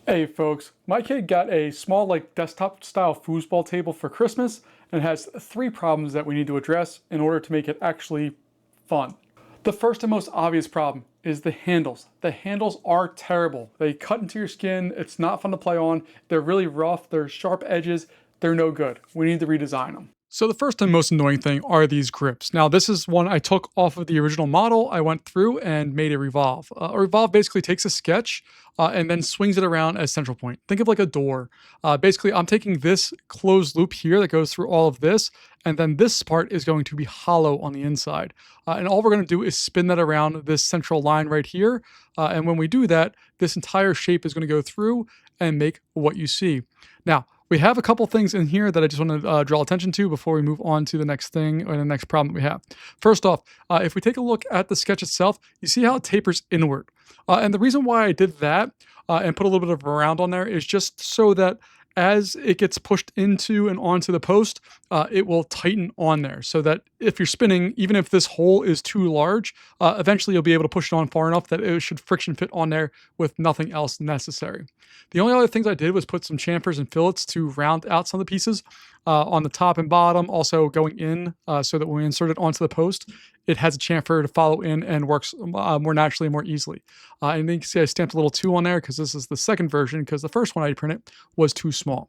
Hey folks, my kid got a small desktop style foosball table for Christmas and it has three problems that we need to address in order to make it actually fun. The first and most obvious problem is the handles. The handles are terrible. They cut into your skin, it's not fun to play on, they're really rough, they're sharp edges, they're no good. We need to redesign them. So the first and most annoying thing are these grips. Now this is one I took off of the original model. I went through and made a revolve. A revolve basically takes a sketch and then swings it around as central point. Think of like a door. Basically, I'm taking this closed loop here that goes through all of this, and then this part is going to be hollow on the inside. And all we're going to do is spin that around this central line right here. And when we do that, this entire shape is going to go through and make what you see. Now, we have a couple things in here that I just want to draw attention to before we move on to the next thing or the next problem that we have. First off, if we take a look at the sketch itself, you see how it tapers inward. And the reason why I did that and put a little bit of a round on there is just so that as it gets pushed into and onto the post, it will tighten on there so that if you're spinning, even if this hole is too large, eventually you'll be able to push it on far enough that it should friction fit on there with nothing else necessary. The only other things I did was put some chamfers and fillets to round out some of the pieces on the top and bottom, also going in so that when we insert it onto the post, it has a chamfer to follow in and works more naturally and more easily. And then you can see I stamped a little 2 on there because this is the second version because the first one I printed was too small.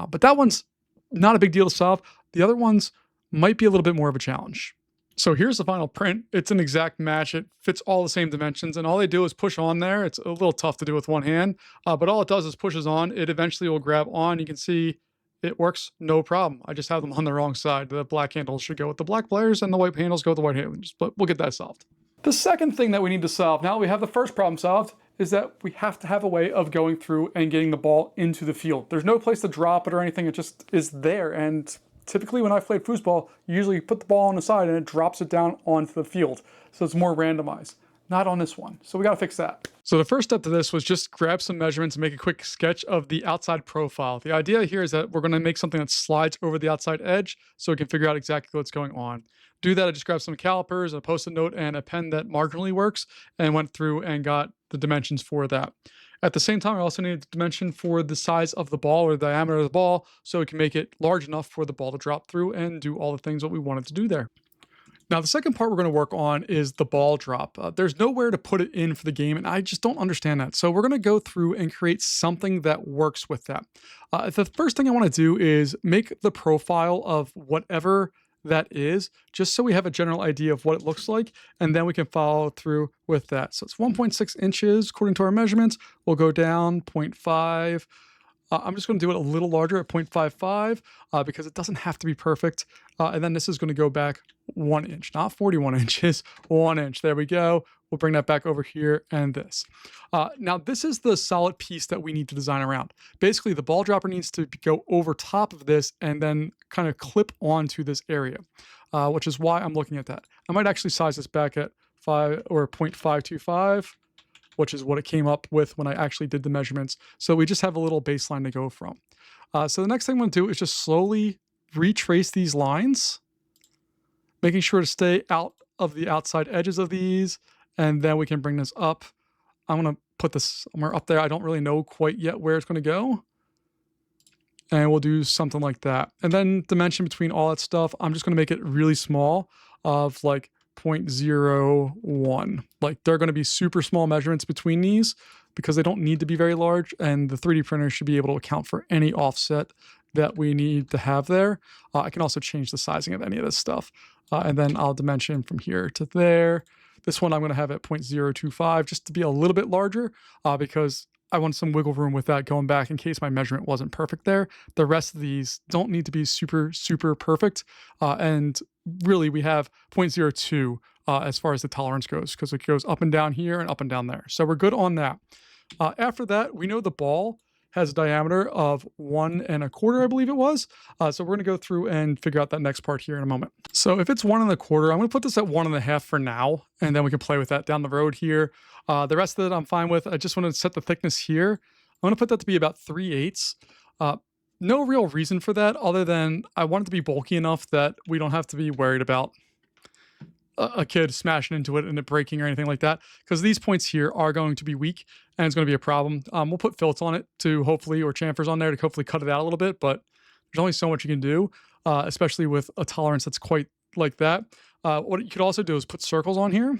But that one's not a big deal to solve. The other ones might be a little bit more of a challenge. So here's the final print. It's an exact match. It fits all the same dimensions, and all they do is push on there. It's a little tough to do with one hand, but all it does is pushes on. It eventually will grab on. You can see it works no problem. I just have them on the wrong side. The black handles should go with the black players, and the white handles go with the white handles, but we'll get that solved. The second thing that we need to solve, now that we have the first problem solved, is that we have to have a way of going through and getting the ball into the field. There's no place to drop it or anything. It just is there, and typically when I've played foosball, you usually put the ball on the side and it drops it down onto the field. So it's more randomized. Not on this one. So we gotta fix that. So the first step to this was just grab some measurements and make a quick sketch of the outside profile. The idea here is that we're gonna make something that slides over the outside edge so we can figure out exactly what's going on. To do that, I just grabbed some calipers, a post-it note, and a pen that marginally works and went through and got the dimensions for that. At the same time, I also need a dimension for the size of the ball or the diameter of the ball so we can make it large enough for the ball to drop through and do all the things that we wanted to do there. Now, the second part we're going to work on is the ball drop. There's nowhere to put it in for the game, and I just don't understand that. So we're going to go through and create something that works with that. The first thing I want to do is make the profile of whatever that is, just so we have a general idea of what it looks like, and then we can follow through with that. So it's 1.6 inches according to our measurements. We'll go down 0.5. I'm just going to do it a little larger at 0.55 because it doesn't have to be perfect. And then this is going to go back 1 inch, not 41 inches, 1 inch. There we go. We'll bring that back over here and this. Now, this is the solid piece that we need to design around. Basically, the ball dropper needs to go over top of this and then kind of clip onto this area, which is why I'm looking at that. I might actually size this back at 5 or 0.525. Which is what it came up with when I actually did the measurements. So we just have a little baseline to go from. So the next thing I'm going to do is just slowly retrace these lines, making sure to stay out of the outside edges of these, and then we can bring this up. I'm going to put this somewhere up there. I don't really know quite yet where it's going to go. And we'll do something like that. And then dimension between all that stuff, I'm just going to make it really small of like 0.01. Like they're going to be super small measurements between these because they don't need to be very large, and the 3D printer should be able to account for any offset that we need to have there. I can also change the sizing of any of this stuff, and then I'll dimension from here to there. This one I'm going to have at 0.025 just to be a little bit larger because I want some wiggle room with that going back in case my measurement wasn't perfect there. The rest of these don't need to be super, super perfect. And really we have 0.02 as far as the tolerance goes because it goes up and down here and up and down there. So we're good on that. After that, we know the ball has a diameter of 1.25, I believe it was. So we're going to go through and figure out that next part here in a moment. So if it's 1.25, I'm going to put this at 1.5 for now, and then we can play with that down the road here. The rest of it I'm fine with. I just want to set the thickness here. I'm going to put that to be about 3/8. No real reason for that other than I want it to be bulky enough that we don't have to be worried about a kid smashing into it and it breaking or anything like that, because these points here are going to be weak and it's going to be a problem. We'll put fillets on it to hopefully, or chamfers on there to hopefully cut it out a little bit, but there's only so much you can do, especially with a tolerance that's quite like that. What you could also do is put circles on here.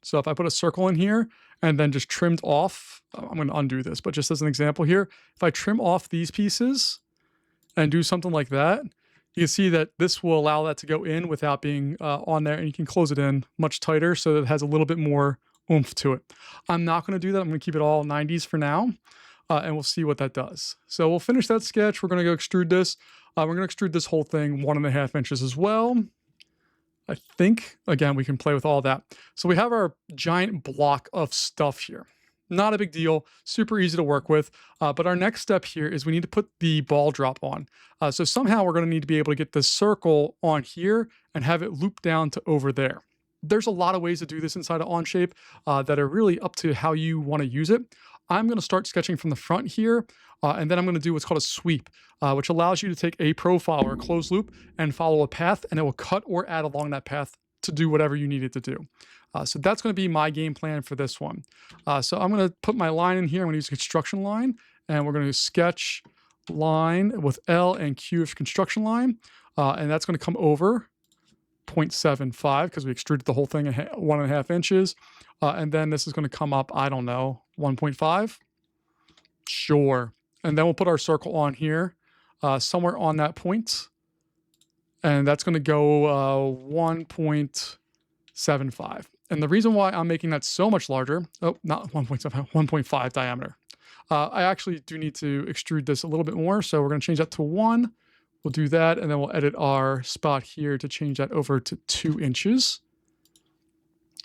So if I put a circle in here and then just trimmed off, I'm going to undo this, but just as an example here, if I trim off these pieces and do something like that, you can see that this will allow that to go in without being on there, and you can close it in much tighter so that it has a little bit more oomph to it. I'm not going to do that. I'm going to keep it all 90s for now, and we'll see what that does. So we'll finish that sketch. We're going to go extrude this. We're going to extrude this whole thing 1.5 inches as well. I think, again, we can play with all that. So we have our giant block of stuff here. Not a big deal, super easy to work with. But our next step here is we need to put the ball drop on. So somehow we're going to need to be able to get this circle on here and have it loop down to over there. There's a lot of ways to do this inside of Onshape that are really up to how you want to use it. I'm going to start sketching from the front here, and then I'm going to do what's called a sweep, which allows you to take a profile or a closed loop and follow a path, and it will cut or add along that path to do whatever you need it to do. So that's going to be my game plan for this one. So I'm going to put my line in here. I'm going to use a construction line, and we're going to sketch line with L and Q for construction line, and that's going to come over 0.75 because we extruded the whole thing 1.5 inches. And then this is going to come up, I don't know, 1.5? Sure. And then we'll put our circle on here, somewhere on that point. And that's going to go 1.75. And the reason why I'm making that so much larger, oh, not 1.7, 1.5 diameter. I actually do need to extrude this a little bit more, so we're going to change that to 1. We'll do that, and then we'll edit our spot here to change that over to 2 inches.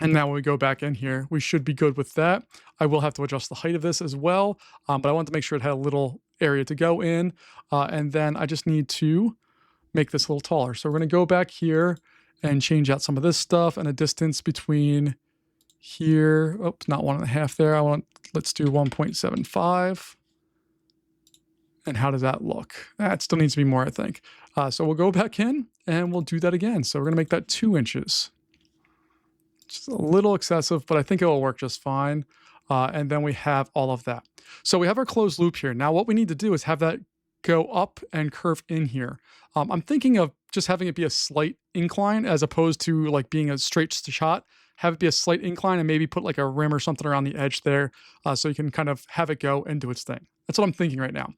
And now when we go back in here, we should be good with that. I will have to adjust the height of this as well, but I wanted to make sure it had a little area to go in. And then I just need to make this a little taller. So we're going to go back here and change out some of this stuff and a distance between here. Oh, not 1.5 there. Let's do 1.75. And how does that look? That still needs to be more, I think. So we'll go back in and we'll do that again. So we're going to make that 2 inches. Just a little excessive, but I think it will work just fine. And then we have all of that. So we have our closed loop here. Now what we need to do is have that go up and curve in here. I'm thinking of just having it be a slight incline as opposed to like being a straight shot. Have it be a slight incline and maybe put like a rim or something around the edge there so you can kind of have it go and do its thing. That's what I'm thinking right now.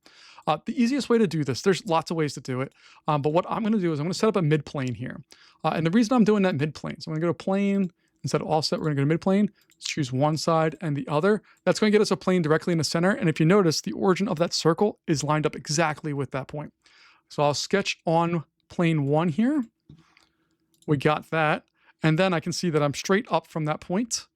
The easiest way to do this, there's lots of ways to do it, but what I'm going to do is I'm going to set up a mid-plane here. And the reason I'm doing that mid-plane, so I'm going to go to plane, instead of offset, we're going to go to mid-plane, choose one side and the other. That's going to get us a plane directly in the center, and if you notice, the origin of that circle is lined up exactly with that point. So I'll sketch on plane 1 here. We got that, and then I can see that I'm straight up from that point.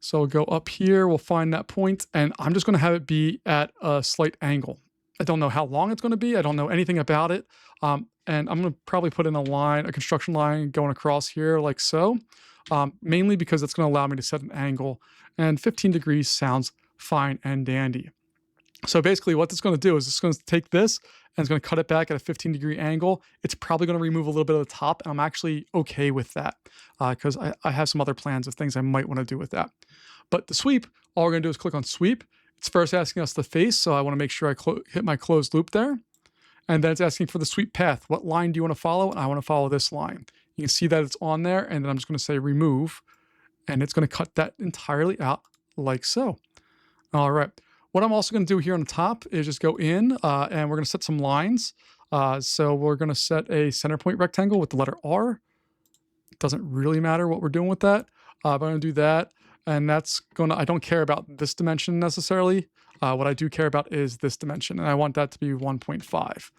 So we'll go up here, we'll find that point, and I'm just going to have it be at a slight angle. I don't know how long it's going to be. I don't know anything about it. And I'm going to probably put in a line, a construction line going across here like so, mainly because it's going to allow me to set an angle, and 15 degrees sounds fine and dandy. So basically what it's going to do is it's going to take this and it's going to cut it back at a 15-degree angle. It's probably going to remove a little bit of the top, and I'm actually okay with that because I have some other plans of things I might want to do with that. But the sweep, all we're going to do is click on sweep. It's first asking us the face, so I want to make sure I hit my closed loop there. And then it's asking for the sweep path. What line do you want to follow? And I want to follow this line. You can see that it's on there, and then I'm just going to say remove, and it's going to cut that entirely out like so. All right. What I'm also going to do here on the top is just go in, and we're going to set some lines. So we're going to set a center point rectangle with the letter R. It doesn't really matter what we're doing with that, but I'm going to do that. And that's going to, I don't care about this dimension necessarily. What I do care about is this dimension, and I want that to be 1.5.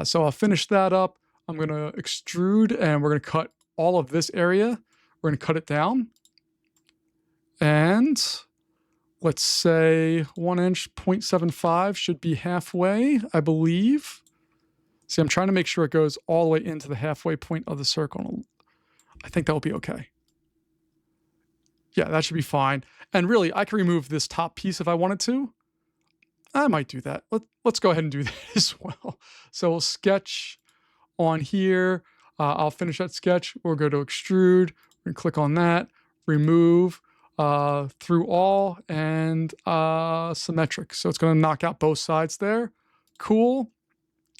So I'll finish that up. I'm going to extrude, and we're going to cut all of this area. We're going to cut it down. And let's say 1 inch, 0.75 should be halfway, I believe. See, I'm trying to make sure it goes all the way into the halfway point of the circle. I think that will be okay. Yeah, that should be fine. And really, I can remove this top piece if I wanted to. I might do that. Let's go ahead and do that as well. So we'll sketch on here. I'll finish that sketch. We'll go to extrude. We're going to click on that, remove. through all and symmetric. So it's going to knock out both sides there. Cool.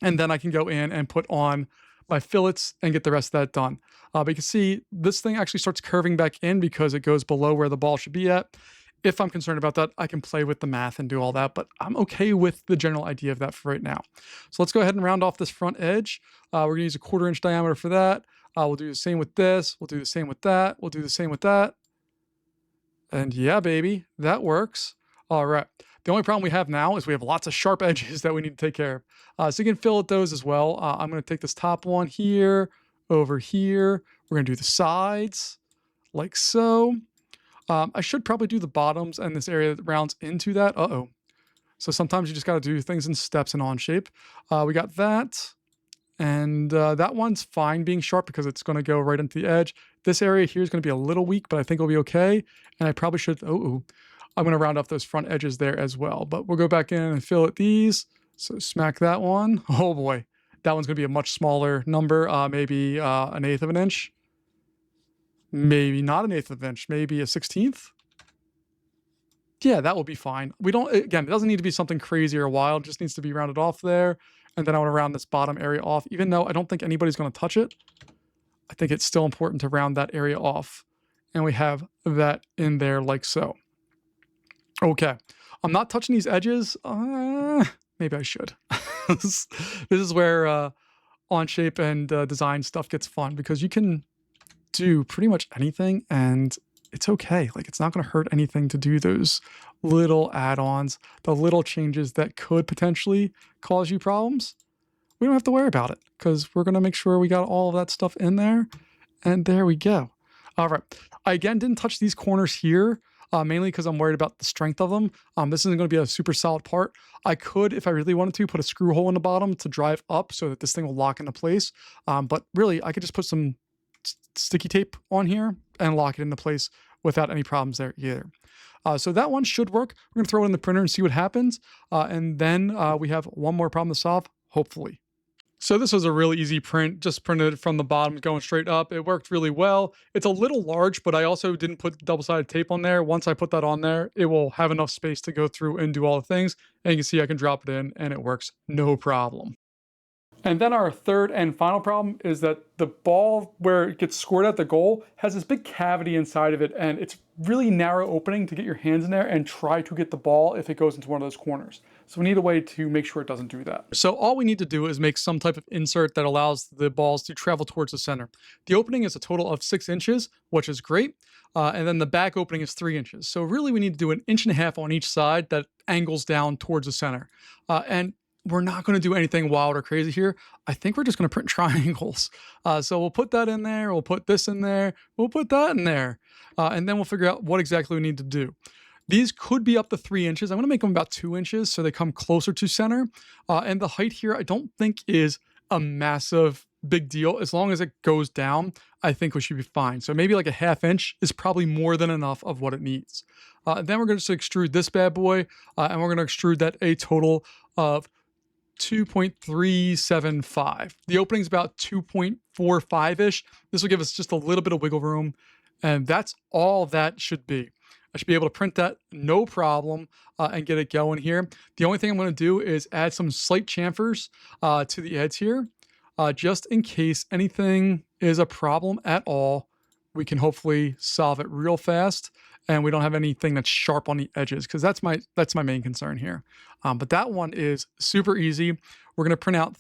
And then I can go in and put on my fillets and get the rest of that done. But you can see this thing actually starts curving back in because it goes below where the ball should be at. If I'm concerned about that, I can play with the math and do all that, but I'm okay with the general idea of that for right now. So let's go ahead and round off this front edge. We're gonna use a 1/4 inch diameter for that. We'll do the same with this. We'll do the same with that. We'll do the same with that. And yeah, baby, that works. All right. The only problem we have now is we have lots of sharp edges that we need to take care of. So you can fillet those as well. I'm going to take this top one here, over here. We're going to do the sides like so. I should probably do the bottoms and this area that rounds into that. Uh-oh. So sometimes you just got to do things in steps and on shape. We got that. And that one's fine being sharp because it's going to go right into the edge. This area here is going to be a little weak, but I think it'll be okay. And I probably should, I'm going to round off those front edges there as well. But we'll go back in and fillet these. So smack that one. Oh boy, that one's going to be a much smaller number, maybe 1/8 of an inch. Maybe not 1/8 of an inch, maybe a 1/16. Yeah, that will be fine. We don't, again, it doesn't need to be something crazy or wild. It just needs to be rounded off there. And then I want to round this bottom area off, even though I don't think anybody's going to touch it. I think it's still important to round that area off. And we have that in there like so. Okay. I'm not touching these edges. Maybe I should. This is where on shape and design stuff gets fun because you can do pretty much anything and it's okay. Like it's not going to hurt anything to do those little add-ons, the little changes that could potentially cause you problems. We don't have to worry about it because we're going to make sure we got all of that stuff in there. And there we go. All right. I again didn't touch these corners here, mainly because I'm worried about the strength of them. This isn't going to be a super solid part. I could, if I really wanted to, put a screw hole in the bottom to drive up so that this thing will lock into place. But really, I could just put some sticky tape on here and lock it into place without any problems there either. So that one should work. We're going to throw it in the printer and see what happens. And then we have one more problem to solve, hopefully. So this was a really easy print, just printed it from the bottom going straight up. It worked really well. It's a little large, but I also didn't put double-sided tape on there. Once I put that on there, it will have enough space to go through and do all the things. And you can see I can drop it in and it works no problem. And then our third and final problem is that the ball where it gets scored at the goal has this big cavity inside of it and it's really narrow opening to get your hands in there and try to get the ball if it goes into one of those corners. So we need a way to make sure it doesn't do that. So all we need to do is make some type of insert that allows the balls to travel towards the center. The opening is a total of 6 inches, which is great. And then the back opening is 3 inches. So really we need to do 1.5 inches on each side that angles down towards the center. And we're not going to do anything wild or crazy here. I think we're just going to print triangles. So we'll put that in there. We'll put this in there. We'll put that in there. And then we'll figure out what exactly we need to do. These could be up to 3 inches. I'm going to make them about 2 inches so they come closer to center. And the height here, I don't think is a massive big deal. As long as it goes down, I think we should be fine. So maybe like a 1/2 inch is probably more than enough of what it needs. Then we're going to extrude this bad boy. And we're going to extrude that a total of 2.375. The opening's about 2.45-ish. This will give us just a little bit of wiggle room. And that's all that should be. I should be able to print that no problem and get it going here. The only thing I'm going to do is add some slight chamfers to the edge here. Just in case anything is a problem at all, we can hopefully solve it real fast. And we don't have anything that's sharp on the edges because that's my main concern here. But that one is super easy. We're going to print out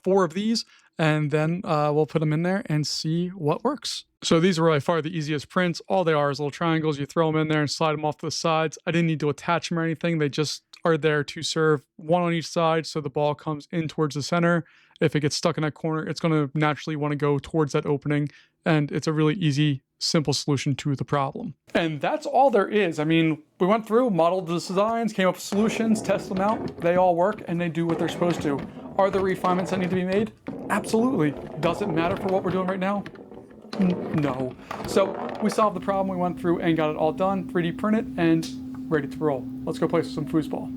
4 of these and then we'll put them in there and see what works. So these are by far the easiest prints. All they are is little triangles. You throw them in there and slide them off to the sides. I didn't need to attach them or anything. They just are there to serve one on each side so the ball comes in towards the center. If it gets stuck in that corner, it's going to naturally want to go towards that opening. And it's a really easy, simple solution to the problem. And that's all there is. I mean, we went through, modeled the designs, came up with solutions, tested them out. They all work and they do what they're supposed to. Are there refinements that need to be made? Absolutely. Does it matter for what we're doing right now? No. So we solved the problem. We went through and got it all done, 3D printed, and ready to roll. Let's go play some foosball.